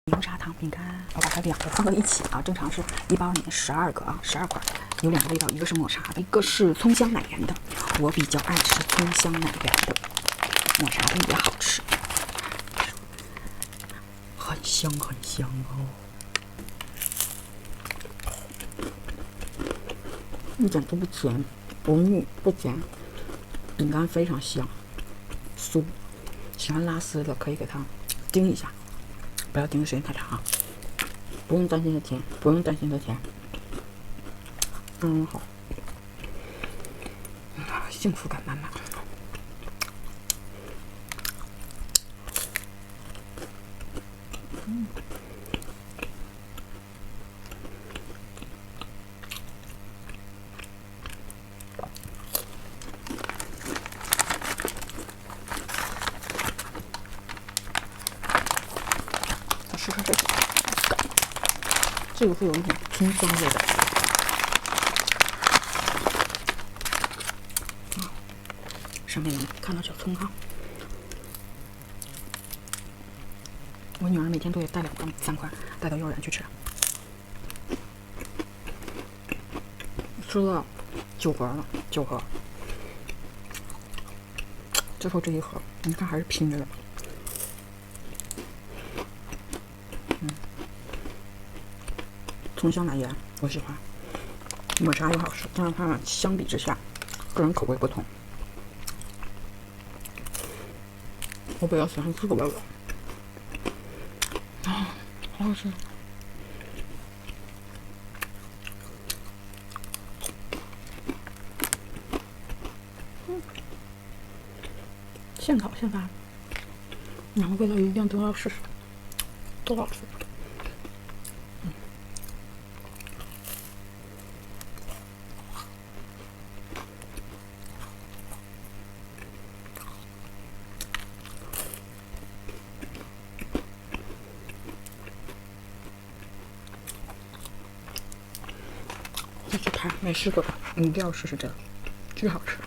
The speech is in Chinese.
牛轧糖饼干，我把它两个放到一起啊，正常是一包里面12个啊，12块，有两个味道，一个是抹茶的，一个是葱香奶源的。我比较爱吃葱香奶源的，抹茶的也好吃，很香很香哦，一点都不甜，不腻不甜，饼干非常香，酥。喜欢拉丝的可以给它叮一下。不要叮的时间太长啊！不用担心它甜，不用担心它甜。好，幸福感满满。再试试这个，这个会有一点葱香味的。上面能看到小葱哈。我女儿每天都得带2到3块，带到幼儿园去吃。吃了9盒了，9盒。最后这一盒，你看还是拼着的。葱香奶盐我喜欢，抹茶也好吃，但是它们相比之下，个人口味不同。我比较喜欢这个味道。好好吃。现烤现发，两个味道一样都要试试，都好吃。再去看没试过的，你一定要试试这个，巨好吃。